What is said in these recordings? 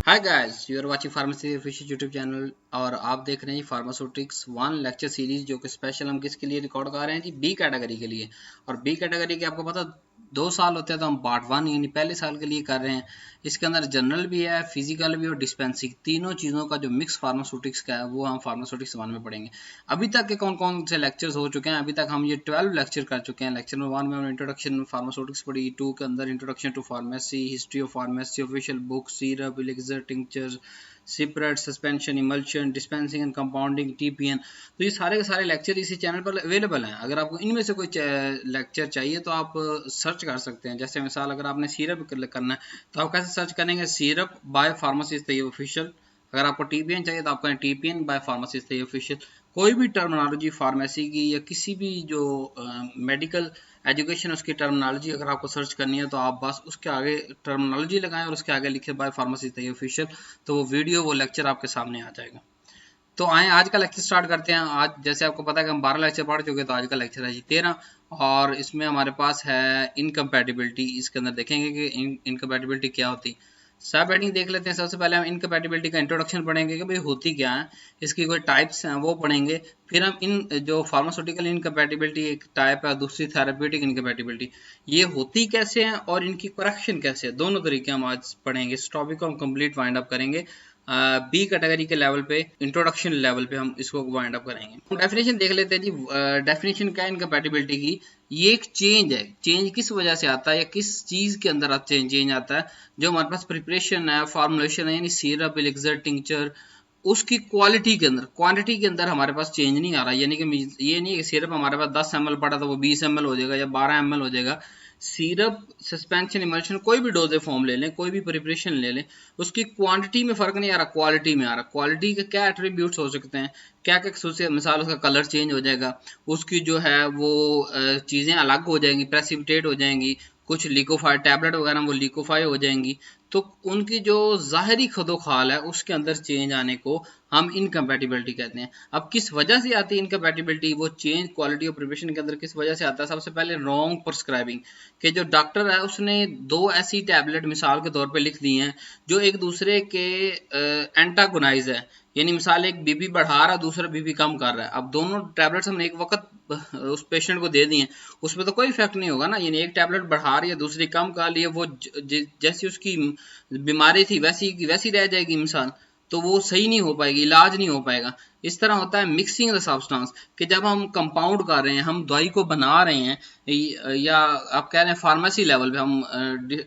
Hi guys, you are watching pharmacy official YouTube channel और आप देख रहे हैं फार्मास्यूटिक्स वन लेक्चर सीरीज जो कि स्पेशल हम किसके लिए रिकॉर्ड कर रहे हैं जी, बी कैटेगरी के लिए। और बी कैटेगरी के आपको पता 2 साल होते हैं तो हम पार्ट 1 यानी पहले साल के लिए कर रहे हैं। इसके अंदर जनरल भी है, फिजिकल भी और डिस्पेंसिंग, तीनों चीज़ों का जो मिक्स फार्मास्यूटिक्स का है वो हम फार्मास्यूटिक्स 1 में पढ़ेंगे। अभी तक के कौन कौन से लेक्चर्स हो चुके हैं? अभी तक हम ये 12 लेक्चर कर चुके हैं। लेक्चर नंबर 1 में हमने इंट्रोडक्शन फार्मास्यूटिक्स पढ़ी, 2 के अंदर introduction to pharmacy, history of pharmacy, official book, syrup, elixir, tincture, spirit, suspension, emulsion, dispensing and compounding, TPN. तो ये सारे के सारे लेक्चर इसी चैनल पर अवेलेबल हैं। अगर आपको इनमें से कोई लेक्चर चाहिए तो आप सर्च कर सकते हैं। जैसे मिसाल अगर आपने सीरप करना है तो आप कैसे सर्च करेंगे? Syrup by pharmacist official. अगर आपको टीपीएन चाहिए तो आप कहें टीपीएन बाय फार्मासिस्ट ऑफिशियल। कोई भी टर्मिनोलॉजी फार्मेसी की या किसी भी जो मेडिकल एजुकेशन उसकी टर्मिनोलॉजी अगर आपको सर्च करनी है तो आप बस उसके आगे टर्मिनोलॉजी लगाएं और उसके आगे लिखे बाय फार्मासिस्ट ऑफिशियल, तो वो वीडियो वो लेक्चर आपके सामने आ जाएगा। तो आए आज का लेक्चर स्टार्ट करते हैं। आज जैसे आपको पता है कि हम 12 लेक्चर पढ़ चुके हैं, तो आज का लेक्चर है जी 13 और इसमें हमारे पास है इनकम्पैटिबिलिटी। इसके अंदर देखेंगे कि इनकम्पैटिबिलिटी क्या होती है। सब हेडिंग देख लेते हैं। सबसे पहले हम इनकम्पैटिबिलिटी का इंट्रोडक्शन पढ़ेंगे कि भाई होती क्या है, इसकी कोई टाइप्स हैं वो पढ़ेंगे। फिर हम इन जो फार्मास्यूटिकल इनकम्पैटिबिलिटी एक टाइप है, दूसरी थेराप्यूटिक इनकम्पैटिबिलिटी, ये होती कैसे हैं और इनकी करेक्शन कैसे है, दोनों तरीके हम आज पढ़ेंगे। इस टॉपिक को हम कंप्लीट वाइंड अप करेंगे। बी कैटेगरी के लेवल पे, इंट्रोडक्शन लेवल पे हम इसको वाइंड अप करेंगे। डेफिनेशन देख लेते हैं जी। डेफिनेशन क्या है इनकम्पैटिबिलिटी की? ये एक चेंज है। चेंज किस वजह से आता है या किस चीज के अंदर चेंज आता है? जो हमारे पास प्रिपरेशन है, फॉर्मुलेशन है, यानी सिरप, एलिक्सर, टिंक्चर, उसकी क्वालिटी के अंदर, क्वांटिटी के अंदर हमारे पास चेंज नहीं आ रहा। यानी कि ये नहीं है कि सिरप हमारे पास 10 ml पड़ा तो वो 20 ml हो जाएगा या 12 ml हो जाएगा। सिरप, सस्पेंशन, इमल्शन, कोई भी डोजेज फॉर्म ले लें, कोई भी प्रिपरेशन ले लें, उसकी क्वांटिटी में फर्क नहीं आ रहा, क्वालिटी में आ रहा। क्वालिटी के क्या एट्रीब्यूट्स हो सकते हैं, क्या क्या खसूसियत? मिसाल उसका कलर चेंज हो जाएगा, उसकी जो है वो चीज़ें अलग हो जाएंगी, प्रेसिपिटेट हो जाएंगी, कुछ लिकोफाई टैबलेट वगैरह वो लिकोफाई हो जाएंगी। तो उनकी जो ज़ाहरी खदोखाल है उसके अंदर चेंज आने को हम इनकम्पैटिबिलिटी कहते हैं। अब किस वजह से आती है इनकम्पैटिबिलिटी? वो चेंज क्वालिटी ऑफ प्रिपरेशन के अंदर किस वजह से आता है? सबसे पहले रॉन्ग प्रिस्क्राइबिंग, कि जो डॉक्टर है उसने 2 ऐसी टैबलेट मिसाल के तौर पे लिख दी हैं जो एक दूसरे के एंटागोनाइज है। यानी मिसाल एक बीपी बढ़ा रहा है, दूसरा बीपी कम कर रहा है। अब दोनों टैबलेट्स हमने एक वक्त उस पेशेंट को दे दी हैं, उसमें तो कोई इफेक्ट नहीं होगा ना। यानी एक टैबलेट बढ़ा रही है, दूसरी कम कर रही है, वो जैसी उसकी बीमारी थी वैसी की वैसी रह जाएगी मिसाल, तो वो सही नहीं हो पाएगी, इलाज नहीं हो पाएगा। इस तरह होता है मिक्सिंग द सब्सटेंस, कि जब हम कंपाउंड कर रहे हैं, हम दवाई को बना रहे हैं, या आप कह रहे हैं फार्मेसी लेवल पे, हम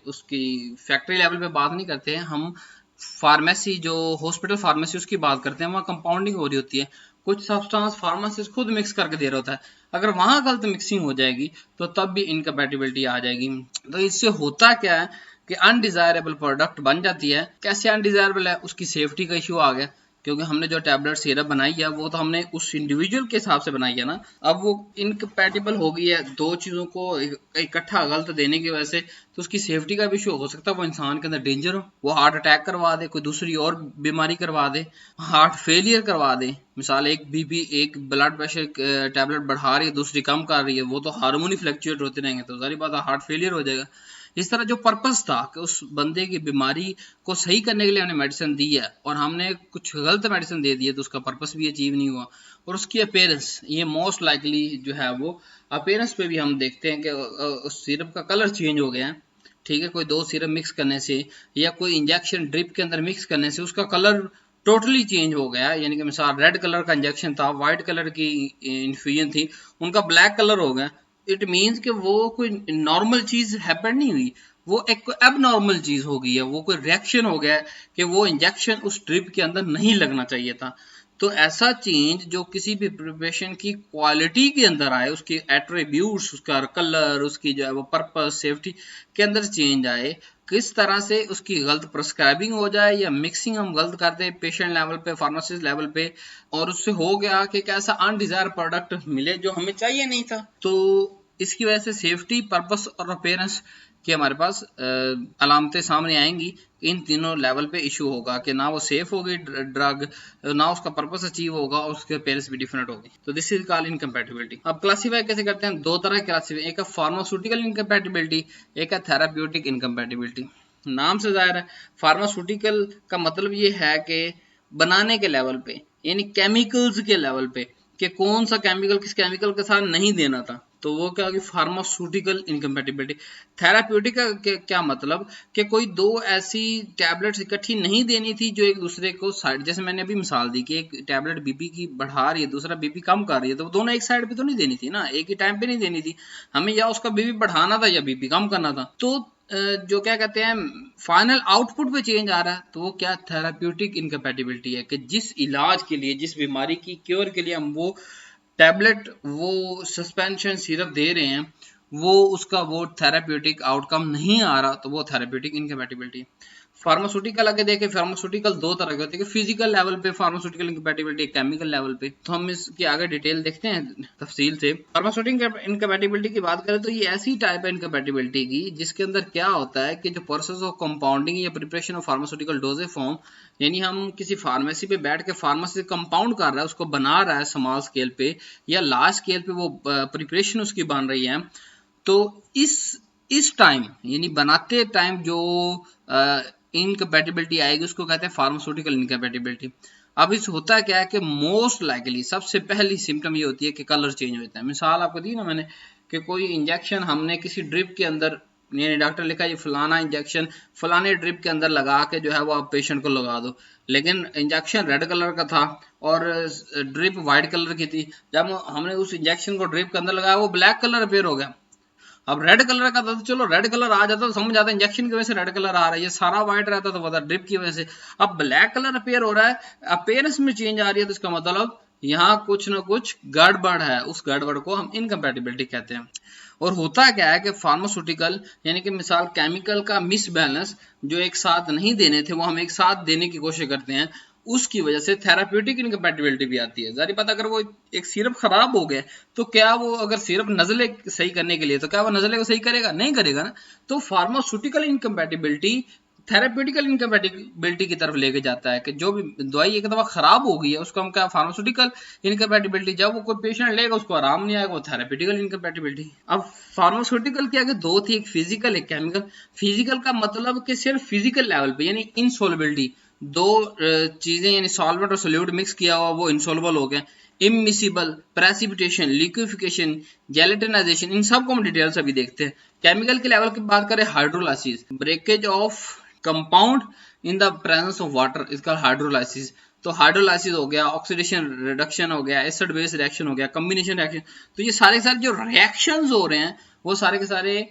उसकी फैक्ट्री लेवल पे बात नहीं करते हैं, हम फार्मेसी जो हॉस्पिटल फार्मेसी उसकी बात करते हैं, वहाँ कंपाउंडिंग हो रही होती है। कुछ सब्सटेंस फार्मासिस्ट खुद मिक्स करके दे रहा होता है। अगर वहाँ गलत मिक्सिंग हो जाएगी तो तब भी इनकम्पैटिबिलिटी आ जाएगी। तो इससे होता क्या है कि अनडिजायरेबल प्रोडक्ट बन जाती है। कैसे अनडिजायरेबल है? उसकी सेफ्टी का इशू आ गया, क्योंकि हमने जो टैबलेट सिरप बनाई है वो तो हमने उस इंडिविजुअल के हिसाब से बनाई है ना। अब वो इनकम्पैटिबल हो गई है, दो चीज़ों को इकट्ठा गलत देने की वजह से, तो उसकी सेफ्टी का भी इशू हो सकता है। वो इंसान के अंदर डेंजर हो, वो हार्ट अटैक करवा दे, कोई दूसरी और बीमारी करवा दे, हार्ट फेलियर करवा दे। मिसाल एक बीपी, एक ब्लड प्रेशर टैबलेट बढ़ा रही है, दूसरी कम कर रही है, वो तो हार्मोनी फ्लक्चुएट होते रहेंगे, तो सारी बात है हार्ट फेलियर हो जाएगा। इस तरह जो पर्पस था कि उस बंदे की बीमारी को सही करने के लिए हमने मेडिसिन दी है और हमने कुछ गलत मेडिसिन दे दी है, तो उसका पर्पस भी अचीव नहीं हुआ। और उसकी अपीयरेंस, ये मोस्ट लाइकली जो है वो अपीयरेंस पे भी हम देखते हैं कि उस सिरप का कलर चेंज हो गया है। ठीक है, कोई 2 सिरप मिक्स करने से या कोई इंजेक्शन ड्रिप के अंदर मिक्स करने से उसका कलर टोटली चेंज हो गया। यानी कि मिसाल रेड कलर का इंजेक्शन था, व्हाइट कलर की इन्फ्यूजन थी, उनका ब्लैक कलर हो गया। इट मीन्स कि वो कोई नॉर्मल चीज हैपन नहीं हुई, वो एक एबनॉर्मल चीज हो गई है, वो कोई रिएक्शन हो गया है कि वो इंजेक्शन उस ड्रिप के अंदर नहीं लगना चाहिए था। तो ऐसा चेंज जो किसी भी प्रिपरेशन की क्वालिटी के अंदर आए, उसके एट्रीब्यूट्स, उसका कलर, उसकी जो है वो पर्पस, सेफ्टी के अंदर चेंज आए, किस तरह से उसकी गलत प्रिस्क्राइबिंग हो जाए या मिक्सिंग हम गलत कर दें पेशेंट लेवल पे, फार्मासिस्ट लेवल पे, और उससे हो गया कि कैसा अनडिजायर प्रोडक्ट मिले जो हमें चाहिए नहीं था। तो इसकी वजह से सेफ्टी, पर्पस और अपीयरेंस की हमारे पास अलामतें सामने आएंगी। इन तीनों लेवल पे इशू होगा कि ना वो सेफ होगी ड्रग, ना उसका पर्पस अचीव होगा और उसके अपीयरेंस भी डिफरेंट होगी। तो दिस इज कॉल्ड इनकम्पैटिबिलिटी। अब क्लासीफाई कैसे करते हैं? 2 तरह की क्लासीफाई, एक है फार्मास्यूटिकल इनकम्पैटिबिलिटी, एक है थेराप्यूटिक इनकम्पैटिबिलिटी। नाम से जाहिर है फार्मास्यूटिकल का मतलब ये है कि बनाने के लेवल पे, यानी केमिकल्स के लेवल पे, कि कौन सा केमिकल किस केमिकल के साथ नहीं देना था, तो वो क्या होगी, फार्मास्यूटिकल इनकम्पैटिबिलिटी। थेराप्यूटिक का क्या मतलब, कि कोई दो ऐसी टैबलेट्स इकट्ठी नहीं देनी थी जो एक दूसरे को साइड, जैसे मैंने अभी मिसाल दी कि एक टैबलेट बीपी की बढ़ा रही है, दूसरा बीपी कम कर रही है, तो वो दोनों एक साइड पे तो नहीं देनी थी ना, एक ही टाइम पे नहीं देनी थी हमें, या उसका बीपी बढ़ाना था या बीपी कम करना था। तो जो क्या कहते हैं फाइनल आउटपुट पे चेंज आ रहा है, तो वो क्या थेराप्यूटिक इनकम्पैटिबिलिटी है, कि जिस इलाज के लिए, जिस बीमारी की क्योर के लिए हम वो टैबलेट, वो सस्पेंशन सिरप दे रहे हैं, वो उसका वो थेराप्यूटिक आउटकम नहीं आ रहा, तो वो थेराप्यूटिक इनकम्पैटिबिलिटी। फार्मास्यूटिकल आगे देखें, फार्मास्यूटिकल दो तरह के होते हैं, फिजिकल लेवल पे फार्मास्यूटिकल इनकम्पैटिबिलिटी, केमिकल लेवल पे। तो हम इसकी आगे डिटेल देखते हैं तफसील से। फार्मास्यूटिकल इनकम्पैटिबिलिटी की बात करें तो ये ऐसी टाइप है इनकम्पैटिबिलिटी की जिसके अंदर क्या होता है कि जो प्रोसेस ऑफ कंपाउंडिंग या preparation of pharmaceutical doses form, यानी हम किसी फार्मेसी पे बैठ के फार्मेसी कंपाउंड कर रहा है, उसको बना रहा है स्मॉल स्केल पे या लार्ज स्केल पे, वो प्रिपरेशन उसकी बन रही है, तो इस टाइम यानी बनाते टाइम जो इनकम्पैटिबिलिटी आएगी उसको कहते हैं फार्मास्यूटिकल इनकम्पैटिबिलिटी। अब इस होता क्या है कि मोस्ट लाइकली सबसे पहली सिम्टम ये होती है कि कलर चेंज होता है। मिसाल आपको दी ना मैंने कि कोई इंजेक्शन हमने किसी ड्रिप के अंदर, यानी डॉक्टर लिखा ये फलाना इंजेक्शन फलाने ड्रिप के अंदर लगा के जो है वो आप पेशेंट को लगा दो, लेकिन इंजेक्शन रेड कलर का था और ड्रिप वाइट कलर की थी। जब हमने उस इंजेक्शन को ड्रिप के अंदर लगाया वो ब्लैक कलर अपेयर हो गया। अब रेड कलर का था तो चलो रेड कलर आ जाता तो समझ आता इंजेक्शन की वजह से रेड कलर आ रहा है, ये सारा व्हाइट रहता तो पता ड्रिप की वजह से। अब ब्लैक कलर अपेयर हो रहा है, अपेयरेंस में चेंज आ रही है, तो इसका मतलब यहाँ कुछ ना कुछ गड़बड़ है, उस गड़बड़ को हम इनकम्पैटिबिलिटी कहते हैं। और होता क्या है कि फार्मास्यूटिकल यानी कि मिसाल केमिकल का मिसबैलेंस जो एक साथ नहीं देने थे वो हम एक साथ देने की कोशिश करते हैं, उसकी वजह से थेराप्यूटिक इनकम्पैटिबिलिटी भी आती है। जारी बात, अगर वो एक सिरप खराब हो गया तो क्या वो, अगर सिरप नजले सही करने के लिए, तो क्या वो नजले को सही करेगा? नहीं करेगा ना। तो फार्मास्यूटिकल इनकम्पैटिबिलिटी थेराप्यूटिकल इनकम्पैटिबिलिटी की तरफ लेके जाता है कि जो भी दवाई एक दफा खराब हो गई है उसको हम क्या, फार्मास्यूटिकल इनकम्पैटिबिलिटी। जब वो कोई पेशेंट लेगा उसको आराम नहीं आएगा, वो थेराप्यूटिकल इनकम्पैटिबिलिटी। अब फार्मास्यूटिकल के आगे दो थी, एक फिजिकल एक केमिकल। फिजिकल का मतलब कि सिर्फ फिजिकल लेवल पे, यानी इनसोल्युबिलिटी, दो चीजें यानी सॉल्वेंट और सोल्यूट मिक्स किया हुआ वो इनसोल्युबल हो गया। इमिसिबल, प्रेसिपिटेशन, लिक्विफिकेशन, जेलेटिनाइजेशन, इन सब को हम डिटेल से अभी देखते हैं। केमिकल के लेवल की बात करें, hydrolysis, breakage of compound in the presence of water, इसका हाइड्रोलाइसिस। तो हाइड्रोलाइसिस हो गया, ऑक्सीडेशन रिडक्शन हो गया, एसिड बेस रिएक्शन हो गया, कॉम्बिनेशन रिएक्शन। तो ये सारे जो रिएक्शंस हो रहे हैं वो सारे के सारे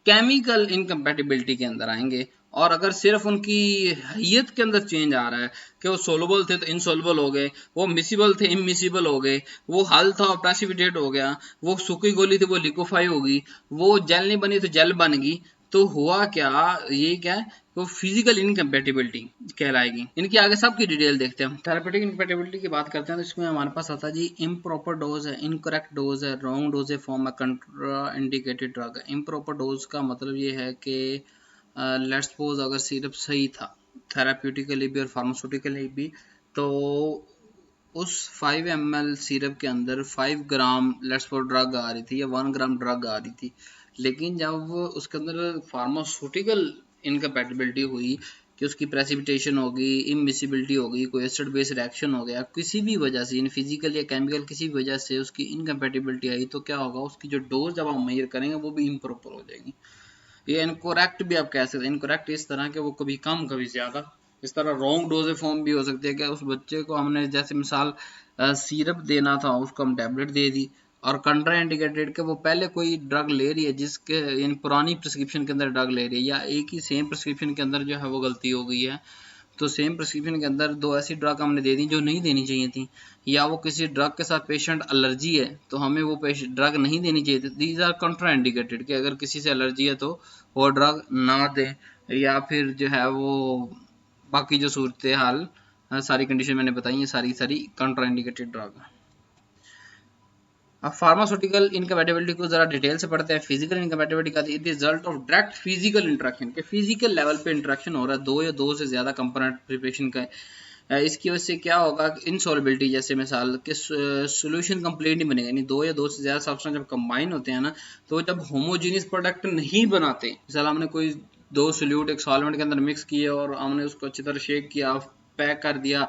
केमिकल इनकम्पैटिबिलिटी के अंदर आएंगे। और अगर सिर्फ उनकी हैयत के अंदर चेंज आ रहा है कि वो सोलबल थे तो इनसोलबल हो गए, वो मिसिबल थे इमिसिबल हो गए, वो हल था और प्रेसिपिटेट हो गया, वो सूखी गोली थी वो लिक्विफाई होगी, वो जेल नहीं बनी तो जेल बन गई, तो हुआ क्या, ये क्या है, तो फिजिकल इनकम्पैटिबिलिटी कहलाएगी। इनकी आगे सब की डिटेल देखते हैं। थेरापेटिक इनकम्पैटिबिलिटी की बात करते हैं तो इसमें हमारे पास आता है जी इम्प्रॉपर डोज है, इनकरेक्ट डोज है, रॉन्ग डोज है, फॉर्म है कंट्रा इंडिकेटेड ड्रग है। इम्प्रॉपर डोज का मतलब ये है कि लेट्स सपोज अगर सिरप सही था थेराप्यूटिकली भी और फार्मास्यूटिकली भी, तो उस 5 ml सिरप के अंदर 5 ग्राम लेट्स सपोज ड्रग आ रही थी या 1 ग्राम ड्रग आ रही थी, लेकिन जब उसके अंदर फार्मास्यूटिकल इनकम्पैटिबिलिटी हुई कि उसकी प्रेसिपिटेशन होगी, इमिसिबिलिटी होगी, कोई एसिड बेस रिएक्शन हो गया, किसी भी वजह से इन फिजिकल या केमिकल किसी भी वजह से उसकी इनकम्पैटिबिलिटी आई, तो क्या होगा, उसकी जो डोज जब हम मेजर करेंगे वो भी इम्प्रॉपर हो जाएगी। ये इनकोरेक्ट भी आप कह सकते हैं। इनकोरेक्ट इस तरह के वो कभी कम कभी ज्यादा, इस तरह रॉन्ग डोज फॉर्म भी हो सकती है कि उस बच्चे को हमने जैसे मिसाल सिरप देना था उसको हम टैबलेट दे दी, और कंट्रा इंडिकेटेड के वो पहले कोई ड्रग ले रही है जिसके इन पुरानी प्रिस्क्रिप्शन के अंदर ड्रग ले रही है, या एक ही सेम प्रिस्क्रिप्शन के अंदर जो है वो गलती हो गई है, तो सेम प्रिस्क्रिप्शन के अंदर दो ऐसी ड्रग हमने दे दी जो नहीं देनी चाहिए थी, या वो किसी ड्रग के साथ पेशेंट एलर्जी है तो हमें वो ड्रग नहीं देनी चाहिए थी। दीज आर कंट्रा इंडिकेटेड कि अगर किसी से एलर्जी है तो वो ड्रग ना दे, या फिर जो है वो बाकी जो सूरत हाल सारी कंडीशन मैंने बताई है, सारी कंट्रा इंडिकेटेड ड्रग। अब फार्मास्यूटिकल इनकम्पैटिबिलिटी को जरा डिटेल से पढ़ते हैं। फिजिकल इनकम्पैटिबिलिटी का result of direct physical interaction, के फिजिकल लेवल पे इंटरेक्शन हो रहा है दो या दो से ज्यादा कंपोनेंट प्रिपरेशन का। इसकी वजह से क्या होगा, इनसॉल्युबिलिटी, जैसे मिसाल के सोल्यूशन कंप्लीट नहीं बनेगा, यानी दो या दो से ज्यादा सब्सटेंस जब कंबाइन होते हैं ना, तो जब होमोजीनियस प्रोडक्ट नहीं बनाते, मिसाल हमने कोई दो सोल्यूट एक सॉल्वेंट के अंदर मिक्स किए और हमने उसको अच्छी तरह शेक किया, पैक कर दिया,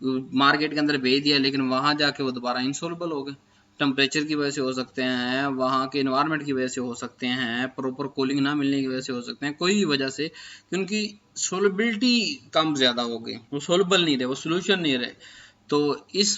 मार्केट के अंदर भेज दिया, लेकिन वहां जाके वो दोबारा इंसॉल्युबल हो गए। टेम्परेचर की वजह से हो सकते हैं, वहाँ के इन्वायरमेंट की वजह से हो सकते हैं, प्रॉपर कूलिंग ना मिलने की वजह से हो सकते हैं, कोई भी वजह से, क्योंकि सोलबिलिटी कम ज़्यादा हो गई, वो सोलबल नहीं रहे, वो सोल्यूशन नहीं रहे। तो इस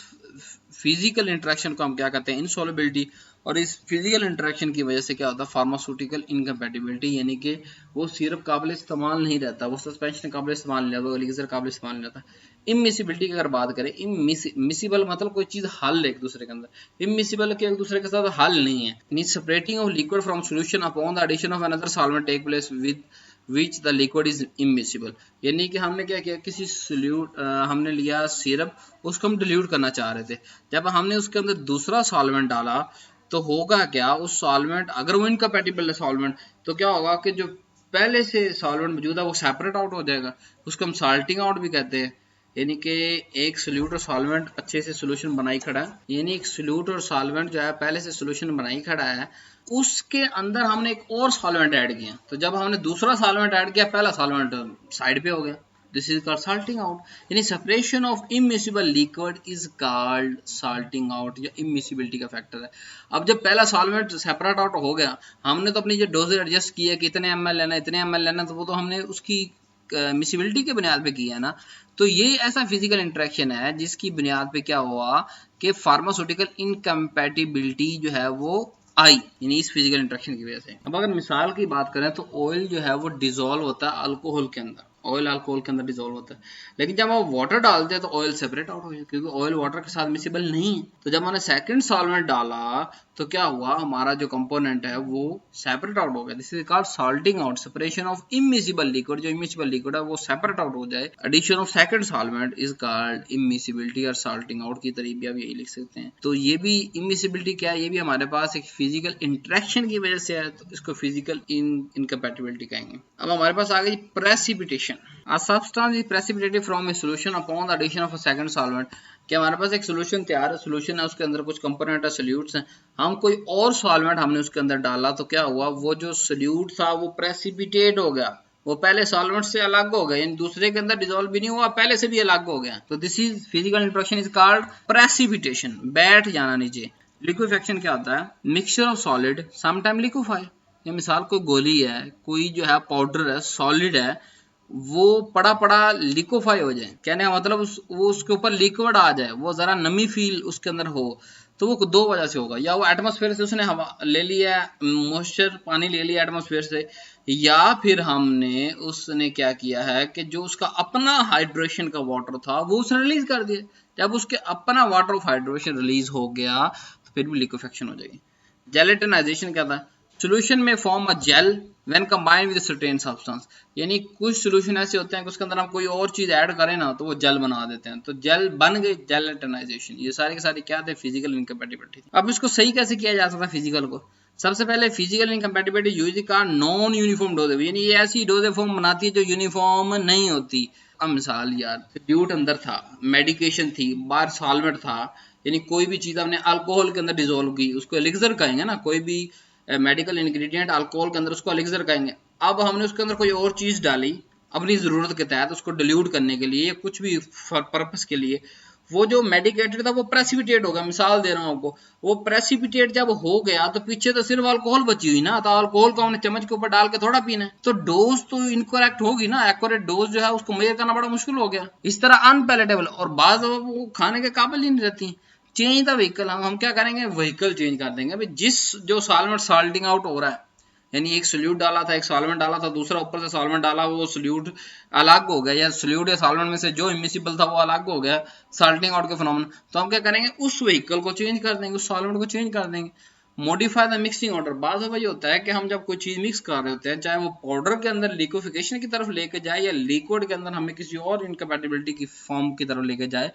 फिजिकल इंटरेक्शन को हम क्या कहते हैं, इनसॉल्युबिलिटी। और इस फिजिकल इंटरेक्शन की वजह से क्या होता है, फार्मास्यूटिकल इनकम्पैटिबिलिटी, यानी कि वो सिरप काबिल इस्तेमाल नहीं रहता, वो सस्पेंशन काबिल इस्तेमाल नहीं रहता, वो एलिक्सर काबिल इस्तेमाल नहीं रहता। इमिसिबिलिटी की अगर बात करें, इमिसिबल मतलब कोई चीज़ हल एक दूसरे के अंदर, इमिसिबल के एक दूसरे के साथ हल नहीं है। Mean separating of liquid from solution upon the addition of another solvent take place with which the liquid is immiscible. यानी कि हमने क्या किया, किसी सोल्यूट हमने लिया सिरप, उसको हम डिल्यूट करना चाह रहे थे, जब हमने उसके अंदर दूसरा सॉल्वेंट डाला तो होगा क्या, उस सॉल्वेंट अगर वो इनकम्पैटिबल है सॉल्वेंट, तो क्या होगा कि जो पहले से सॉल्वेंट मौजूद है वो सेपरेट आउट हो जाएगा, उसको हम साल्टिंग आउट भी कहते हैं। यानी कि एक सोल्यूट और सॉल्वेंट अच्छे से सोल्यूशन बनाई खड़ा है, यानी एक सोल्यूट और सॉल्वेंट जो है पहले से सोल्यूशन बनाई खड़ा है, उसके अंदर हमने एक और सॉल्वेंट ऐड किया, तो जब हमने दूसरा सॉल्वेंट ऐड किया, पहला सॉल्वेंट साइड पे हो गया, this is called salting out. यानी separation of immiscible liquid is called salting out, या इमिसिबिलिटी का फैक्टर है। अब जब पहला सॉल्वेंट सेपरेट आउट हो गया, हमने तो अपनी जो डोजेज एडजस्ट की है कि इतने ml लेना, इतने ml लेना, तो वो तो हमने उसकी मिसिबिलिटी के बुनियाद पे किया है ना। तो ये ऐसा फिजिकल इंटरेक्शन है जिसकी बुनियाद पे क्या हुआ कि फार्मास्यूटिकल इनकम्पैटिबिलिटी जो है वो आई, यानी इस फिजिकल इंटरेक्शन की वजह से। अब अगर मिसाल की बात करें तो ऑयल जो है वो डिजोल्व होता है अल्कोहल के अंदर, ऑयल अल्कोहल के अंदर डिजोल्व होता है, लेकिन जब आप वाटर डालते हैं तो ऑयल सेपरेट आउट हो जाए, क्योंकि ऑयल वाटर के साथ मिसिबल नहीं है। तो जब हमने सेकंड सॉल्वेंट डाला तो क्या हुआ, हमारा जो कंपोनेंट है वो सेपरेट आउट हो गया, this is called salting out, separation of immiscible liquid, जो इमिसिबल लिक्विड है वो सेपरेट आउट हो जाए। Addition of second solvent is called immiscibility और सॉल्टिंग आउट की तरह भी आप यही लिख सकते हैं। तो ये भी इमिसिबिलिटी क्या है, ये भी हमारे पास एक फिजिकल इंटरेक्शन की वजह से है, तो इसको फिजिकल इनकम्पैटिबिलिटी कहेंगे। अब हमारे पास आ गई precipitation. A substance is precipitated from a solution upon the addition of a second solvent। कि हमारे पास एक सोल्यूशन तैयार है, सोल्यूशन है, उसके अंदर कुछ कंपोनेंट है, सोल्यूट्स हैं, हम कोई और सॉल्वेंट हमने उसके अंदर डाला, तो क्या हुआ, वो जो सोल्यूट था वो प्रेसिपिटेट हो गया, वो पहले सॉल्वेंट से अलग हो गया, यानी दूसरे के अंदर डिसॉल्व भी नहीं हुआ, पहले से भी अलग हो गया। तो this is physical interaction is called precipitation. बैठ जाना नीचे। लिक्विफेक्शन क्या होता है, mixture of solid sometime liquefy. ये मिसाल कोई गोली है, कोई जो है पाउडर है, सॉलिड है, वो पड़ा पड़ा लिक्विफाई हो जाए, कहने का मतलब वो उसके ऊपर लिक्विड आ जाए, वो जरा नमी फील उसके अंदर हो, तो वो दो वजह से होगा, या वो एटमॉस्फेयर से उसने हवा ले लिया, मॉइस्चर पानी ले लिया एटमॉस्फेयर से, या फिर हमने उसने क्या किया है कि जो उसका अपना हाइड्रेशन का वाटर था वो उसने रिलीज कर दिया। जब उसके अपना वाटर ऑफ हाइड्रेशन रिलीज हो गया तो फिर भी लिक्विफेक्शन हो जाएगी। जेलेटिनाइजेशन क्या था, सोल्यूशन में form a gel when combined with certain substance. यानी कुछ सोल्यूशन ऐसे होते हैं कि उसके अंदर हम कोई और चीज ऐड करें ना तो वो जेल बना देते हैं, तो जेल बन गई, जेलेटिनाइजेशन। ये सारी की सारी क्या थे, फिजिकल इनकम्पैटिबिलिटी। अब इसको सही कैसे किया जा सकता है फिजिकल को, सबसे पहले फिजिकल इनकम्पैटिबिलिटी यूज का नॉन यूनिफॉर्म डोजेज, यानी ये ऐसी डोजेज फॉर्म बनाती है जो यूनिफॉर्म नहीं होती। अब मिसाल यार, ड्यूट अंदर था, मेडिकेशन थी, बाहर सॉल्वेंट था, यानी कोई भी चीज हमने अल्कोहल के अंदर डिसोल्व की, उसको एलिक्सर कहेंगे ना, कोई भी मेडिकल इंग्रेडिएंट अल्कोहल के अंदर उसको एलिक्सर कहेंगे। अब हमने उसके अंदर कोई और चीज डाली अपनी जरूरत के तहत, उसको डिल्यूट करने के लिए या कुछ भी पर्पस के लिए, वो जो मेडिकेटेड था वो प्रेसिपिटेट होगा। मिसाल दे रहा हूँ आपको, वो प्रेसिपिटेट जब हो गया तो पीछे तो सिर्फ अल्कोहल बची हुई ना, तो अल्कोहल को हमने चम्मच के ऊपर डाल के थोड़ा पीना है, तो डोज तो इनकरेक्ट होगी ना, एक्यूरेट डोज जो है उसको मेजर करना बड़ा मुश्किल हो गया। इस तरह अनपैलेटेबल, और बाज वो खाने के काबिल ही नहीं रहती। चेंज द व्हीकल, हम क्या करेंगे, व्हीकल चेंज कर देंगे। अभी जिस जो सॉल्वेंट सॉल्टिंग आउट हो रहा है, यानी एक सोल्यूट डाला था, एक सॉल्वेंट डाला था, दूसरा ऊपर से सॉल्वेंट डाला, वो सोल्यूट अलग हो गया, या सोल्यूट या सॉल्वेंट में से जो इमिसिबल था वो अलग हो गया सॉल्टिंग आउट के फिनोमेनन, तो हम क्या करेंगे, उस व्हीकल को चेंज कर देंगे, उस सॉल्वेंट को चेंज कर देंगे। मॉडिफाई द मिक्सिंग ऑर्डर, बाद में ये होता है कि हम जब कोई चीज मिक्स कर रहे होते हैं, चाहे वो पाउडर के अंदर लिक्विफिकेशन की तरफ लेके जाए या लिक्विड के अंदर हमें किसी और इनकम्पैटिबिलिटी की फॉर्म की तरफ लेके जाए,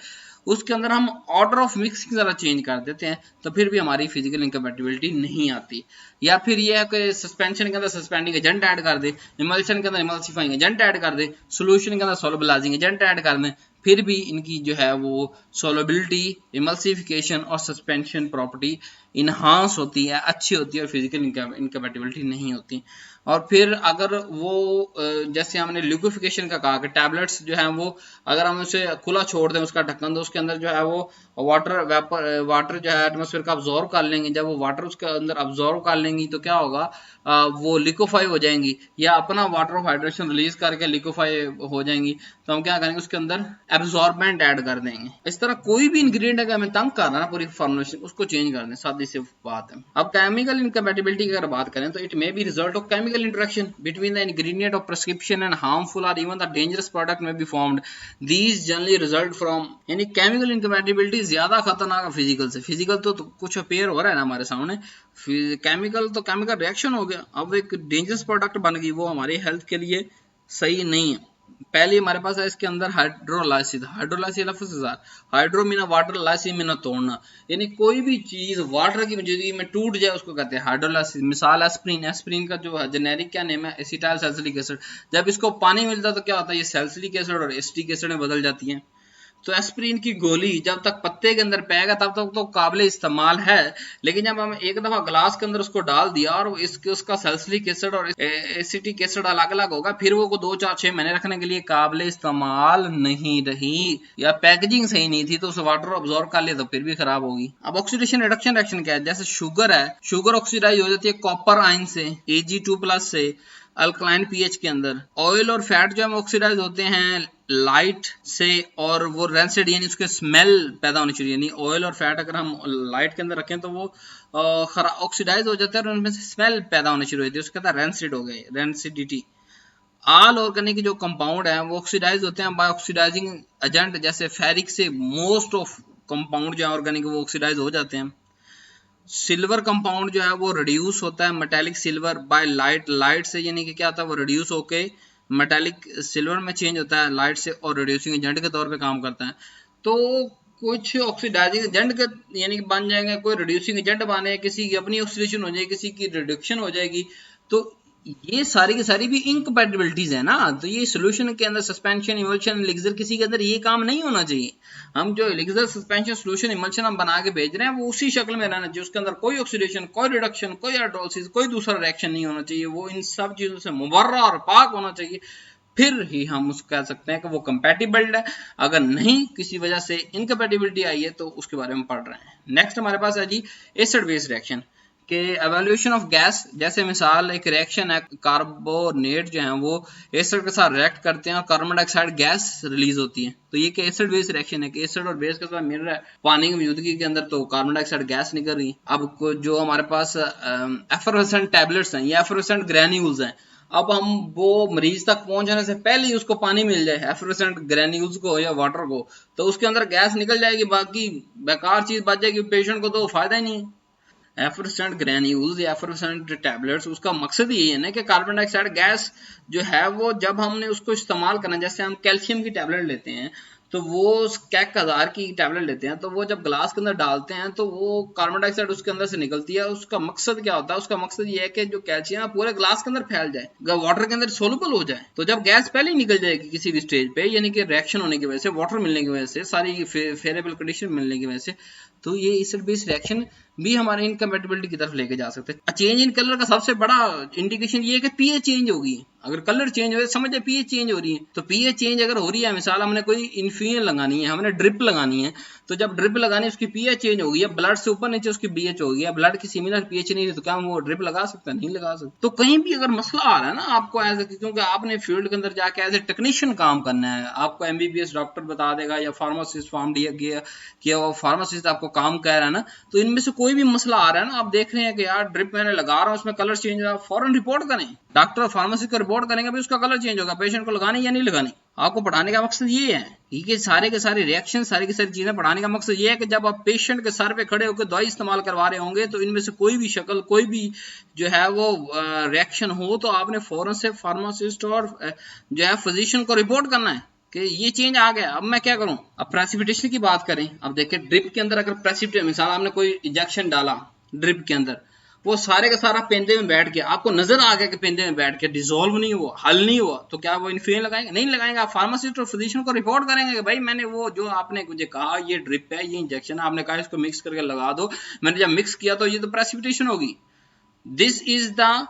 उसके अंदर हम ऑर्डर ऑफ मिक्सिंग जरा चेंज कर देते हैं, तो फिर भी हमारी फिजिकल इनकम्पैटिबिलिटी नहीं आती। या फिर यह है कि सस्पेंशन के अंदर सस्पेंडिंग एजेंट ऐड कर दे, इमल्शन के अंदर इमल्सिफाइंग एजेंट ऐड कर दे, सोल्यूशन के अंदर सोलबिलाइजिंग एजेंट ऐड कर दें, फिर भी इनकी जो है वो सोलबिलिटी, इमल्सिफिकेशन और सस्पेंशन प्रॉपर्टी इन्हांस होती है, अच्छी होती है, और फिजिकल इनकैपेबिलिटी नहीं होती। और फिर अगर वो जैसे हमने लिक्विफिकेशन का कहा कि टैबलेट्स जो है वो अगर हम उसे खुला छोड़ दें उसका ढक्कन, तो उसके अंदर जो है वो वाटर जो है एटमोसफेयर का अब्जॉर्व कर लेंगे। जब वो वाटर उसके अंदर अब्जॉर्व कर लेंगी तो क्या होगा, वो लिक्विफाई हो जाएंगी या अपना वाटर ऑफ हाइड्रेशन रिलीज करके लिक्विफाई हो जाएंगी। तो हम क्या करेंगे, उसके अंदर एब्जॉर्बेंट ऐड कर देंगे। इस तरह कोई भी इंग्रेडिएंट अगर हमें तंग कर रहा है ना पूरी फॉर्मुलेशन, उसको चेंज कर दें, सादी सी बात है। अब केमिकल इनकैपेबिलिटी की अगर बात करें तो it may be result of chemical interaction between the ingredient of prescription and harmful और इवन द डेंजरस प्रोडक्ट में be formed. These generally result from, यानी केमिकल इनकैपेबिलिटी ज्यादा खतरनाक है फिजिकल से। फिजिकल तो कुछ अपेयर हो रहा है ना हमारे सामने, केमिकल तो केमिकल रिएक्शन हो गया, अब एक डेंजरस प्रोडक्ट बन गई, वो हमारी हेल्थ के लिए सही नहीं है। पहले हमारे पास है इसके अंदर हाइड्रोलाइसिस। हाइड्रोलाइसिस लफ्ज़ से hydro Meena water, lysis Meena तोड़ना, यानी कोई भी चीज वाटर की मौजूदगी में टूट जाए उसको कहते हैं हाइड्रोलाइसिस। मिसाल एस्प्रिन, एस्प्रिन का जो जेनेरिक क्या नेम है, एसिटाइल सैलिसिलिक एसिड। जब इसको पानी मिलता है तो क्या होता है, ये सैलिसिलिक एसिड और एसिटिक एसिड में बदल जाती है। तो एस्प्रिन की गोली जब तक पत्ते के अंदर पेगा तब तक तो काबिले इस्तेमाल है, लेकिन जब हम एक दफा ग्लास के अंदर उसको डाल दिया और इसके उसका सैलिसिलिक एसिड और एसिटिक एसिड अलग अलग होगा, फिर वो 2, 4, 6 महीने रखने के लिए काबिले इस्तेमाल नहीं रही, या पैकेजिंग सही नहीं थी तो उसे वाटर ऑब्जॉर्व कर लिया तो फिर भी खराब होगी। अब ऑक्सीडेशन रिडक्शन रिएक्शन क्या है, जैसे शुगर है, शुगर ऑक्सीडाइज हो जाती है कॉपर आयन से, Ag2+ से अल्कलाइन पीएच के अंदर। ऑयल और फैट जो है ऑक्सीडाइज होते हैं लाइट से, और वो रेंसिड यानी उसके स्मेल पैदा होनी चाहिए, यानी ऑयल और फैट अगर हम लाइट के अंदर रखें तो वो ऑक्सीडाइज हो जाता है और उनमें से स्मेल पैदा होनी शुरू होती है, उसके कहता है रेंसिड हो गए, रेंसिडिटी। ऑल ऑर्गेनिक जो कंपाउंड है वो ऑक्सीडाइज होते हैं बाय ऑक्सीडाइजिंग एजेंट, जैसे फेरिक से मोस्ट ऑफ कंपाउंड जो है ऑर्गेनिक वो ऑक्सीडाइज हो जाते हैं। सिल्वर कंपाउंड जो है वो रिड्यूस होता है metallic silver by light, light से, यानी कि क्या होता है वो रिड्यूस होके मेटेलिक सिल्वर में चेंज होता है लाइट से, और रिड्यूसिंग एजेंट के तौर पे काम करता है। तो कुछ ऑक्सीडाइजिंग एजेंट के यानी कि बन जाएंगे, कोई रिड्यूसिंग एजेंट बने, किसी की अपनी ऑक्सीडेशन हो जाएगी, किसी की रिडक्शन हो जाएगी। तो ये सारी की सारी भी इनकम्पैटिबिलिटीज है ना। तो ये सॉल्यूशन के अंदर सस्पेंशन, इमल्शन, एलिक्सर, किसी के अंदर ये काम नहीं होना चाहिए। हम जो एलिक्सर, सस्पेंशन, सॉल्यूशन, इमल्शन हम बना के भेज रहे हैं वो उसी शक्ल में रहना चाहिए, उसके अंदर कोई ऑक्सीडेशन, कोई रिडक्शन, कोई हाइड्रोलिसिस, कोई दूसरा रिएक्शन नहीं होना चाहिए, वो इन सब चीजों से मुबर्रा और पाक होना चाहिए, फिर ही हम उसको कह सकते हैं कि वो कंपैटिबल है। अगर नहीं किसी वजह से इनकम्पैटिबिलिटी आई है तो उसके बारे में पढ़ रहे हैं। नेक्स्ट हमारे पास है जी एसिड बेस रिएक्शन के एवोल्यूशन ऑफ गैस। जैसे मिसाल एक रिएक्शन है, कार्बोनेट जो है वो एसिड के साथ रिएक्ट करते हैं और कार्बन डाइऑक्साइड गैस रिलीज होती है। तो ये कि एसिड बेस रिएक्शन है कि एसिड और बेस के साथ मिल रहा है पानी की मौजूदगी के अंदर, तो कार्बन डाइऑक्साइड गैस निकल रही है। अब जो हमारे पास एफरवेसेंट टैबलेट्स हैं या एफरवेसेंट ग्रैन्यूल्स हैं, अब हम वो मरीज तक पहुंचने से पहले ही उसको पानी मिल जाए एफरवेसेंट ग्रैन्यूल्स को या वाटर को, तो उसके अंदर गैस निकल जाएगी, बाकी बेकार चीज बच जाएगी, पेशेंट को तो फायदा ही नहीं है। एफरवेसेंट ग्रैन्यूल्स या एफरवेसेंट टैबलेट्स, उसका मकसद यही है ना कि कार्बन डाइऑक्साइड गैस जो है वो जब हमने उसको इस्तेमाल करना, जैसे हम कैल्शियम की टैबलेट लेते हैं तो वो कैक 1000 की टैबलेट लेते हैं, तो वो जब ग्लास के अंदर डालते हैं तो वो कार्बन डाइऑक्साइड उसके अंदर से निकलती है। उसका मकसद क्या होता है, उसका मकसद ये है कि जो कैल्शियम है पूरे ग्लास के अंदर फैल जाए, वाटर के अंदर सोलुबल हो जाए। तो जब गैस पहले ही निकल जाएगी किसी भी स्टेज पे, यानी कि रिएक्शन होने की वजह से, वाटर मिलने की वजह से, सारी फेवरेबल कंडीशन मिलने की वजह से, तो ये एसिड बेस रिएक्शन भी हमारे इनकम्पैटिबिलिटी की तरफ लेके जा सकते हैं। चेंज इन कलर का सबसे बड़ा इंडिकेशन ये है कि पीएच चेंज होगी। अगर कलर चेंज हो समझे पीएच चेंज हो रही है, तो पीएच चेंज अगर हो रही है, मिसाल हमने कोई इन्फ्यूजन लगानी है, हमने ड्रिप लगानी है, तो जब ड्रिप लगानी है उसकी पीएच चेंज होगी, या ब्लड से ऊपर नीचे उसकी पीएच होगी, या ब्लड की सिमिलर पीएच नहीं है, तो क्या हम वो ड्रिप लगा सकते हैं? नहीं लगा सकते। तो कहीं भी अगर मसला आ रहा है ना आपको एज, क्योंकि आपने फील्ड के अंदर जाके एज ए टेक्नीशियन काम करना है, आपको एमबीबीएस डॉक्टर बता देगा या फार्मासिस्ट फॉर्म किया वो फार्मासिस्ट आपको काम कह रहा है ना, तो इनमें से कोई भी मसला आ रहा है ना, आप देख रहे हैं कि यार ड्रिप मैंने लगा रहा हूँ उसमें कलर चेंज हो रहा है, फौरन रिपोर्ट करें। डॉक्टर और फार्मासिस्ट को रिपोर्ट करेंगे भाई उसका कलर चेंज होगा, पेशेंट को लगानी या नहीं लगानी। आपको पढ़ाने का मकसद ये है कि सारे के सारे रिएक्शन, सारी की सारी चीजें पढ़ाने का मकसद ये है कि जब आप पेशेंट के सर पे खड़े होकर दवाई इस्तेमाल करवा रहे होंगे तो इनमें से कोई भी शक्ल, कोई भी जो है वो रिएक्शन हो तो आपने फौरन से फार्मासिस्ट और जो है फिजिशियन को रिपोर्ट करना है कि ये चेंज आ गया, अब मैं क्या करूं। अब प्रेसिपिटेशन की बात करें, अब देखिए ड्रिप के अंदर अगर प्रेसिपिटेशन, मिसाल आपने कोई इंजेक्शन डाला ड्रिप के अंदर, वो सारे का सारा पेंदे में बैठ के आपको नजर आ गया कि पेंदे में बैठ के डिसॉल्व नहीं हुआ, हल नहीं हुआ, तो क्या वो इन्फ्लुएंस लगाएंगे? नहीं लगाएंगे। आप फार्मासिस्ट और फिजिशियन को रिपोर्ट करेंगे कि भाई मैंने वो जो आपने मुझे कहा ये ड्रिप है, ये इंजेक्शन है, आपने कहा इसको मिक्स करके लगा दो, मैंने जब मिक्स किया तो ये तो प्रेसिपिटेशन होगी। This is the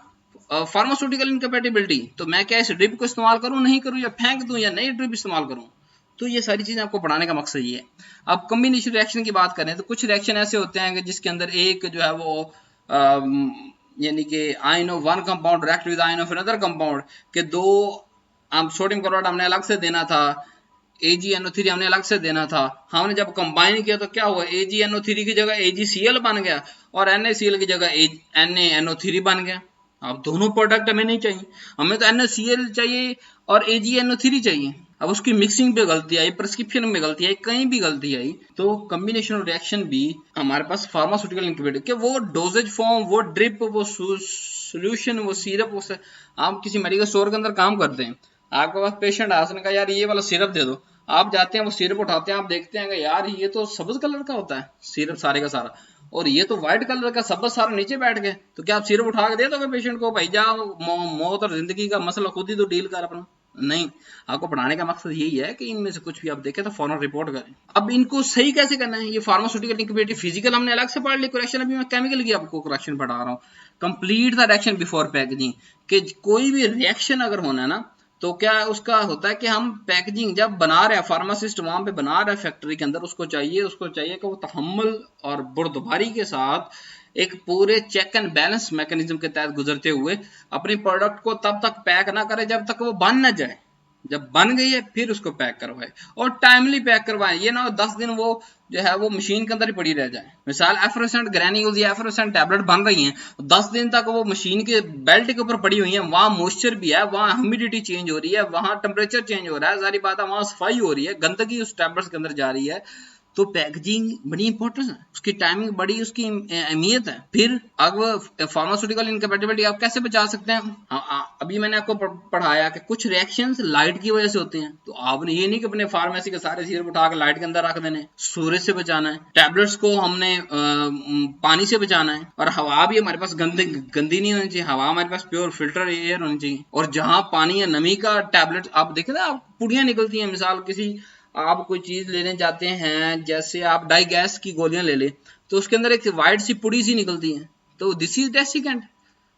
pharmaceutical incapability. तो मैं क्या इस ड्रिप को इस्तेमाल करूं, नहीं करूं, या फेंक दूं, या नई ड्रिप इस्तेमाल करूं? तो ये सारी चीजें आपको पढ़ाने का मकसद ये है। अब कम्बिनेशन रिएक्शन की बात करें तो कुछ रिएक्शन ऐसे होते हैं कि जिसके अंदर एक जो है वो यानी कि ion of one compound react with ion of another compound के दो सोडियम क्लोराइड हमने अलग से देना था, AgNO3 हमने अलग से देना था, हमने जब कंबाइन किया तो क्या हुआ, AgNO3 की जगह AgCl बन गया और NaCl की जगह NaNO3 बन गया। अब दोनों प्रोडक्ट हमें नहीं चाहिए, हमें तो NaCl चाहिए और AgNO3 चाहिए। अब उसकी मिक्सिंग पे गलती आई, प्रिस्क्रिप्शन में गलती आई, कहीं भी गलती आई, तो कॉम्बिनेशन रिएक्शन भी हमारे पास फार्मास्यूटिकल इनक्यूबेटर के वो डोजेज फॉर्म, वो ड्रिप, वो सोल्यूशन, वो सिरप, वो आप किसी मेडिकल स्टोर के अंदर काम करते हैं, आपके पास पेशेंट है, उसने कहा यार ये वाला सिरप दे दो, आप जाते हैं वो सिरप उठाते हैं, आप देखते हैं कि यार ये तो सब्ज कलर का होता है सिरप सारे का सारा, और ये तो व्हाइट कलर का सब्ज सारा नीचे बैठ गए, तो क्या आप सिरप उठा के दे दोगे पेशेंट को, भाई जाओ मौत और जिंदगी का मसला खुद ही तो डील कर अपना? नहीं, आपको पढ़ाने का मकसद यही है कि इनमें से कुछ भी आप देखें तो फौरन रिपोर्ट करें। अब इनको सही कैसे करना है, ये फार्मास्यूटिकल इनक्यूबेटर फिजिकल हमने अलग से पढ़ ली, करेक्शन अभी मैं केमिकल की आपको करेक्शन पढ़ा रहा हूँ। Complete the reaction before packaging, कि कोई भी रिएक्शन अगर होना है ना तो क्या उसका होता है कि हम पैकेजिंग जब बना रहे हैं, फार्मासिस्ट वहां पे बना रहे हैं फैक्ट्री के अंदर, उसको चाहिए कि वो तहम्मुल और बुर्दबारी के साथ एक पूरे चेक एंड बैलेंस मैकेनिज्म के तहत गुजरते हुए अपनी प्रोडक्ट को तब तक पैक ना करे जब तक वो बन ना जाए, जब बन गई है फिर उसको पैक करवाए और टाइमली पैक करवाएं। ये ना हो 10 दिन वो जो है वो मशीन के अंदर ही पड़ी रह जाए। मिसाल एफरोसेंट ग्रैन्यूल्स या एफरोसेंट टैबलेट बन रही हैं, 10 दिन तक वो मशीन के बेल्ट के ऊपर पड़ी हुई हैं, वहां मॉइस्चर भी है, वहां ह्यूमिडिटी चेंज हो रही है, वहां टेम्परेचर चेंज हो रहा है, सारी बात है, वहां सफाई हो रही है, गंदगी उस टैबलेट्स के अंदर जा रही है, तो पैकेजिंग बड़ी इंपॉर्टेंट है, उसकी टाइमिंग बड़ी उसकी अहमियत है। फिर अब फार्मास्यूटिकल इनकैपेबिलिटी आप कैसे बचा सकते हैं? अभी मैंने आपको पढ़ाया कि कुछ रिएक्शंस लाइट की वजह से होते हैं, तो आपने ये नहीं कि अपने फार्मेसी के सारे सिरप उठा के लाइट के अंदर रख देने, सूरज से बचाना है, टैबलेट्स को हमने पानी से बचाना है, और हवा भी हमारे पास गंदी नहीं होनी चाहिए, हवा हमारे पास प्योर फिल्टर एयर होनी चाहिए। और जहां पानी या नमी का टैबलेट आप देखें ना, आप पुड़ियां निकलती हैं, मिसाल किसी आप कोई चीज लेने जाते हैं, जैसे आप डाई गैस की गोलियां ले ले तो उसके अंदर एक वाइट सी पुड़ी सी निकलती है, तो दिस इज डेसिकेंट।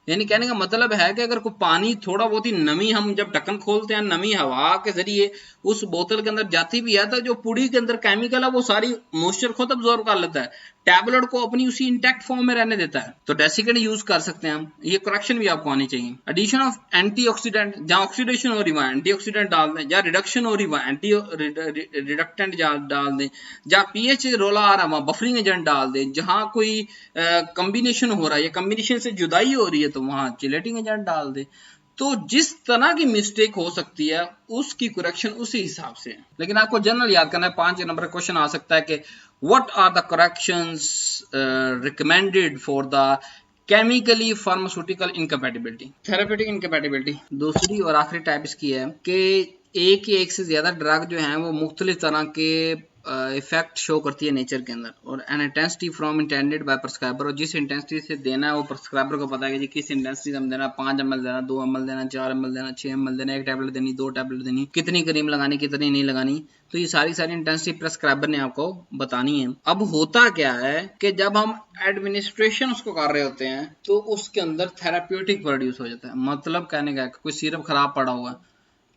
यानी कहने का मतलब है कि अगर कोई पानी थोड़ा बहुत ही नमी, हम जब ढक्कन खोलते हैं नमी हवा के जरिए उस बोतल के अंदर जाती भी है, तो जो पुड़ी के अंदर केमिकल है वो सारी मॉइस्चर खुद अब्जॉर्ब कर लेता है, टैबलेट को अपनी उसी इंटैक्ट फॉर्म में रहने देता है, तो डेसिकेंट यूज कर सकते हैं हम। ये करेक्शन भी आपको आनी चाहिए। एडिशन ऑफ एंटीऑक्सीडेंट, जहां ऑक्सीडेशन हो रही है एंटीऑक्सीडेंट डाल दें, जहां रिडक्शन हो रही है एंटी रिडक्टेंट डाल दें, जहां पीएच रोला आ रहा है वहां बफरिंग एजेंट डाल दें, जहां कोई कॉम्बिनेशन हो रहा है या कॉम्बिनेशन से जुदाई हो रही है तो वहां चिलेटिंग एजेंट डाल दे। तो जिस तरह की मिस्टेक हो सकती है उसकी करेक्शन उसी हिसाब से है, लेकिन आपको जनरल याद करना है। 5 नंबर क्वेश्चन आ सकता है कि what are the corrections recommended for the chemically pharmaceutical incapability. Therapeutic incapability दूसरी और आखिरी टाइप इसकी है कि एक से ज्यादा ड्रग जो है वो मुख्तलिफ तरह के इफेक्ट शो करती है नेचर के अंदर, और an intensity from intended by prescriber, और जिस इंटेंसिटी से देना है वो प्रिस्क्राइबर को पता है कि जी किस इंटेंसिटी से हम देना, 5 ml देना, 2 ml देना, 4 ml देना, 6 ml देना, 1 टैबलेट देनी, 2 टैबलेट देनी, कितनी क्रीम लगानी, कितनी नहीं लगानी, तो ये सारी इंटेंसिटी प्रिस्क्राइबर ने आपको बतानी है। अब होता क्या है कि जब हम एडमिनिस्ट्रेशन उसको कर रहे होते हैं तो उसके अंदर थेराप्यूटिक प्रोड्यूस हो जाता है। मतलब कहने का कोई सिरप खराब पड़ा हुआ है,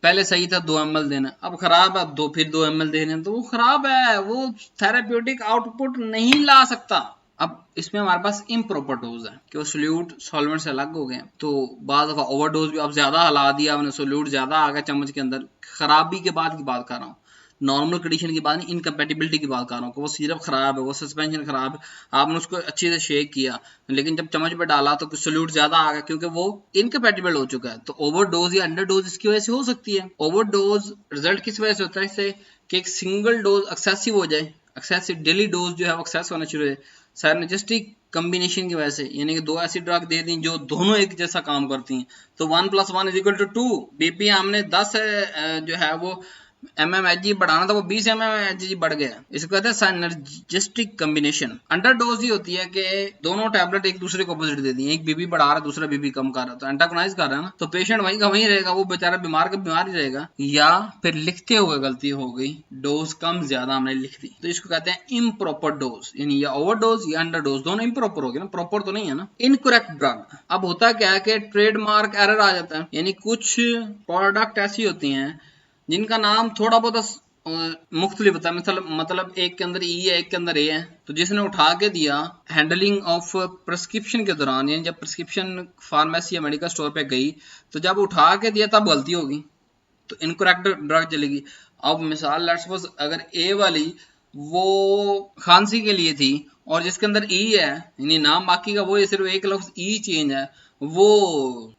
पहले सही था 2 ml देना, अब खराब है, अब फिर 2 ml देने, तो वो खराब है, वो थेराप्यूटिक आउटपुट नहीं ला सकता। अब इसमें हमारे पास इम्प्रॉपर डोज है कि वो सोल्यूट सॉल्वेंट से अलग हो गए, तो बाद दफा ओवरडोज भी, अब ज्यादा हिला दिया आपने, सोल्यूट ज्यादा आ गया चम्मच के अंदर, खराबी के बाद की बात कर रहा हूँ, नॉर्मल कंडीशन की बात नहीं, इनकम्पेटिबिलिटी की बात कर रहा हूँ कि वो सिरप खराब है, वो सस्पेंशन खराब है, आपने उसको अच्छे से शेक किया लेकिन जब चम्मच पे डाला तो सोल्यूट ज्यादा आ गया क्योंकि वो इनकम्पेटिबल हो चुका है। तो ओवरडोज या अंडरडोज इसकी वजह से हो सकती है। ओवरडोज रिजल्ट किस वजह से होता है, इससे कि एक सिंगल डोज एक्सेसिव हो जाए, एक्सेसिव डेली डोज जो है वो एक्सेस होना शुरू हो जाए साइनर्जिस्टिक कॉम्बिनेशन की वजह से, यानी कि 2 ऐसी ड्रग दे दी जो दोनों एक जैसा काम करती हैं, तो 1 + 1 = 2। बीपी हमने 10 जो है वो mmHg बढ़ाना था, वो 20 mmHg बढ़ गया। इसको कहते हैं साइनर्जिस्टिक कॉम्बिनेशन। अंडर डोज ही होती है कि दोनों टैबलेट एक दूसरे को अपोजिट दे दी, एक बीबी बढ़ा रहा है दूसरा बीबी कम कर रहा है, तो एंटागोनाइज कर रहा है ना, तो पेशेंट वहीं का वहीं रहेगा, वो बेचारा बीमार का बीमार ही रहेगा। या फिर लिखते हुए गलती हो गई, डोज कम ज्यादा हमने लिख दी, तो इसको कहते हैं इम्प्रॉपर डोज, यानी या ओवरडोज या अंडर डोज, दोनों इम्प्रॉपर हो गए ना, प्रॉपर तो नहीं है ना। इनकरेक्ट ड्रग, अब होता क्या है कि ट्रेडमार्क एरर आ जाता है, यानी कुछ प्रोडक्ट ऐसी होती हैं जिनका नाम थोड़ा बहुत मुख्तलिफ होता है, मतलब एक के अंदर ई है एक के अंदर ए है, तो जिसने उठा के दिया हैंडलिंग ऑफ प्रिस्क्रिप्शन के दौरान, यानी जब प्रिस्क्रिप्शन फार्मेसी या मेडिकल स्टोर पे गई तो जब उठा के दिया तब गलती होगी, तो इनकरेक्ट ड्रग चलेगी। अब मिसाल लेट्स सपोज अगर ए वाली वो खांसी के लिए थी और जिसके अंदर ई है, यानी नाम बाकी का वो है, सिर्फ एक लफ्ज ई चेंज है, वो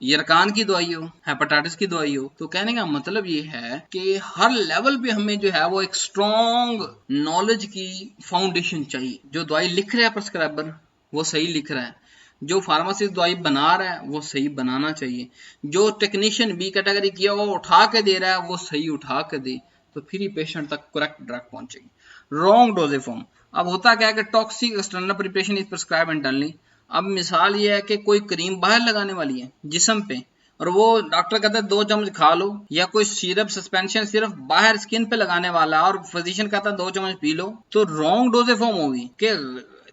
यरकान की दवाई हो, हेपेटाइटिस की दवाई हो, तो कहने का मतलब ये है कि हर लेवल पे हमें जो है वो एक स्ट्रॉन्ग नॉलेज की फाउंडेशन चाहिए। जो दवाई लिख रहा है प्रिस्क्राइबर वो सही लिख रहा है, जो फार्मासिस्ट दवाई बना रहा है वो सही बनाना चाहिए, जो टेक्नीशियन बी कैटेगरी किया वो उठा के दे रहा है वो सही उठा के दे, तो फिर ही पेशेंट तक करेक्ट ड्रग पहुंचेगी। रॉन्ग डोजेज फॉर्म, अब होता क्या है कि toxic external preparation is prescribe internally. अब मिसाल ये है कि कोई क्रीम बाहर लगाने वाली है जिस्म पे, और वो डॉक्टर कहता है 2 चम्मच खा लो, या कोई सिरप सस्पेंशन सिर्फ बाहर स्किन पे लगाने वाला है और फिजिशियन कहता है 2 चम्मच पी लो, तो रॉन्ग डोजेज फॉर्म होगी। कि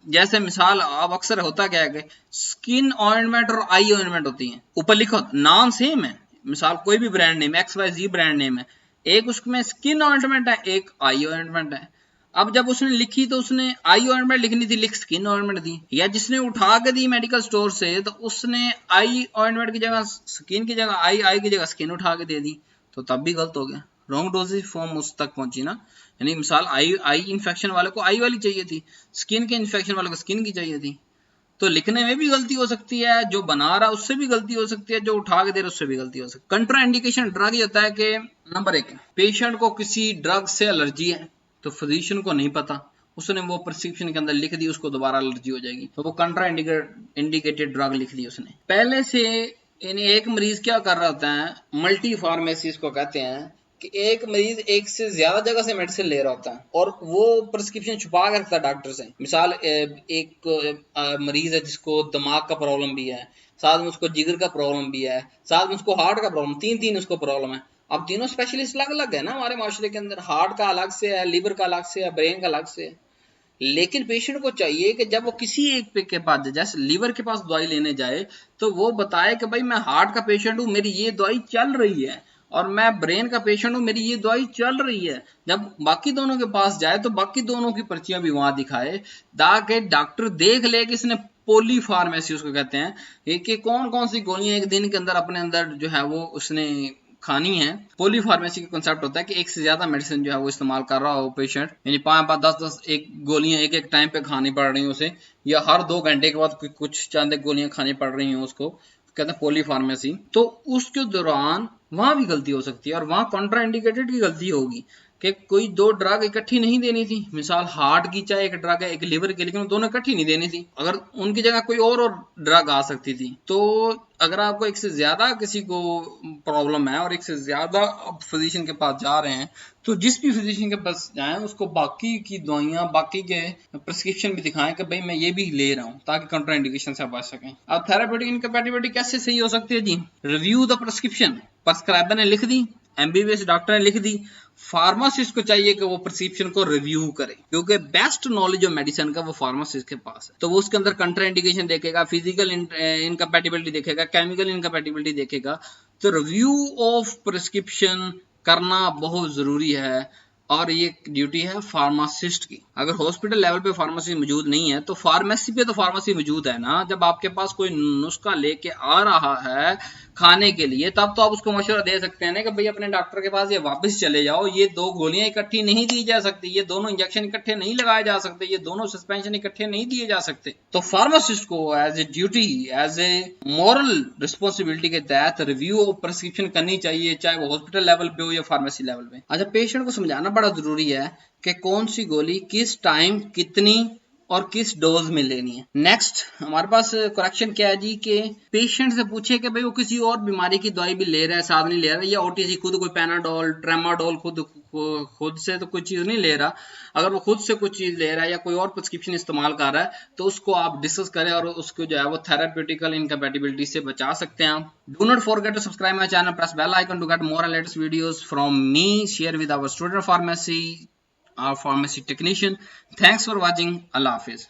जैसे मिसाल अब अक्सर होता क्या है कि स्किन ऑइंटमेंट और आई ऑइंटमेंट होती है, ऊपर लिखो नाम सेम है, मिसाल कोई भी brand name XYZ brand name है, एक उसमें स्किन ऑइंटमेंट है एक आई ऑइंटमेंट है। अब जब उसने लिखी तो उसने आई ऑइंटमेंट लिखनी थी, लिख स्किन ऑइंटमेंट दी, या जिसने उठा के दी मेडिकल स्टोर से तो उसने आई ऑइंटमेंट की जगह स्किन की जगह आई की जगह स्किन उठा के दे दी, तो तब भी गलत हो गया, रॉन्ग डोजेज फॉर्म उस तक पहुंची ना। यानी मिसाल आई इन्फेक्शन वाले को आई वाली चाहिए थी, स्किन के इन्फेक्शन वाले को स्किन की चाहिए थी, तो लिखने में भी गलती हो सकती है, जो बना रहा उससे भी गलती हो सकती है, जो उठा के दे रहा उससे भी गलती हो सकती है। कंट्रा इंडिकेशन ड्रग ये होता है कि नंबर 1 पेशेंट को किसी ड्रग से एलर्जी है तो फिजिशियन को नहीं पता, उसने वो प्रिस्क्रिप्शन के अंदर लिख दी, उसको दोबारा एलर्जी हो जाएगी, तो वो कंट्रा इंडिकेटेड ड्रग लिख दी उसने पहले से। यानी एक मरीज क्या कर रहा होता है, मल्टी फार्मेसी को कहते हैं, कि एक मरीज एक से ज्यादा जगह से मेडिसिन ले रहा होता है और वो प्रिस्क्रिप्शन छुपा के रखता है डॉक्टर से। मिसाल एक मरीज है जिसको दिमाग का प्रॉब्लम भी है, साथ में उसको जिगर का प्रॉब्लम भी है, साथ में उसको हार्ट का प्रॉब्लम, तीन उसको प्रॉब्लम है। अब तीनों स्पेशलिस्ट अलग अलग है ना हमारे माशरे के अंदर, हार्ट का अलग से है, लीवर का अलग से है, ब्रेन का अलग से है। लेकिन पेशेंट को चाहिए कि जब वो किसी एक के पास जाए, जैसे लीवर के पास दवाई लेने जाए, तो वो बताए कि भाई मैं हार्ट का पेशेंट हूँ, मेरी ये दवाई चल रही है, और मैं ब्रेन का पेशेंट हूँ, मेरी ये दवाई चल रही है। जब बाकी दोनों के पास जाए तो बाकी दोनों की पर्चियां भी वहां दिखाए, ताकि डॉक्टर देख ले कि इसने पोली फार्मेसी उसको कहते हैं, कि कौन कौन सी गोलियां एक दिन के अंदर अपने अंदर जो है वो उसने खानी है। पोली फार्मेसी का कंसेप्ट होता है कि एक से ज्यादा मेडिसिन जो है वो इस्तेमाल कर रहा हो पेशेंट, यानी 5-5 10-10 एक गोलियां एक टाइम पे खानी पड़ रही हैं उसे, या हर 2 घंटे के बाद कुछ चंद गोलियां खानी पड़ रही हैं उसको, कहते हैं पोली फार्मेसी। तो उसके दौरान वहां भी गलती हो सकती है, और वहां कॉन्ट्रा इंडिकेटेड की गलती होगी कि कोई 2 ड्रग इकट्ठी नहीं देनी थी। मिसाल हार्ट की चाहे एक ड्रग है एक लिवर की, लेकिन दोनों इकट्ठी नहीं देनी थी, अगर उनकी जगह कोई और ड्रग आ सकती थी। तो अगर आपको एक से ज्यादा किसी को प्रॉब्लम है और एक से ज्यादा फिजिशियन के पास जा रहे हैं, तो जिस भी फिजिशियन के पास जाएं उसको बाकी की दवाइयां बाकी के प्रिस्क्रिप्शन भी दिखाएं कि भाई मैं ये भी ले रहा हूं, ताकि काउंटर इंडिकेशन से बच सकें। अब थेरापेटिक इनकैपेबिलिटी कैसे सही हो सकती है जी, रिव्यू द प्रिस्क्रिप्शन, प्रिस्क्राइबर ने लिख दी, एमबीबीएस डॉक्टर ने लिख दी, फार्मासिस्ट को चाहिए कि वो प्रिस्क्रिप्शन को रिव्यू करे, क्योंकि बेस्ट नॉलेज ऑफ मेडिसिन का वो फार्मासिस्ट के पास है। तो वो उसके अंदर कंट्रा इंडिकेशन देखेगा, फिजिकल इनकैपेबिलिटी देखेगा, केमिकल इनकैपेबिलिटी देखेगा। तो रिव्यू ऑफ प्रिस्क्रिप्शन करना बहुत जरूरी है, और ये ड्यूटी है फार्मासिस्ट की। अगर हॉस्पिटल लेवल पे फार्मेसी मौजूद नहीं है तो फार्मेसी पे तो फार्मेसी मौजूद है ना। जब आपके पास कोई नुस्खा लेके आ रहा है खाने के लिए, तब तो आप उसको मशवरा दे सकते हैं ना कि भाई अपने डॉक्टर के पास ये वापस चले जाओ, ये 2 गोलियां इकट्ठी नहीं दी जा सकती, ये दोनों इंजेक्शन इकट्ठे नहीं लगाए जा सकते, ये दोनों सस्पेंशन इकट्ठे नहीं दिए जा सकते। तो फार्मासिस्ट को as a duty, as a moral responsibility के तहत रिव्यू ऑफ प्रिस्क्रिप्शन करनी चाहिए, चाहे वो हॉस्पिटल लेवल पे हो या फार्मेसी लेवल पे। अच्छा, पेशेंट को समझाना बड़ा जरूरी है कि कौन सी गोली किस टाइम कितनी और किस डोज में लेनी है। नेक्स्ट हमारे पास करेक्शन क्या है जी, कि पेशेंट से पूछे कि भाई वो किसी और बीमारी की दवाई भी ले रहा है साथ नहीं ले रहा है, या ओटीसी खुद कोई पैनाडोल ट्रेमाडोल खुद खुद से तो कुछ चीज़ नहीं ले रहा, अगर वो खुद से कुछ चीज़ ले रहा है या कोई और प्रिस्क्रिप्शन इस्तेमाल कर रहा है तो उसको आप डिस्कस करें और उसको जो है वो थेराप्यूटिकल इनकैपेबिलिटी से बचा सकते हैं आप। Do not forget to subscribe my channel, press bell icon to get more and latest videos from me, share with our student pharmacy, our pharmacy technician. Thanks for watching. Allah Hafiz.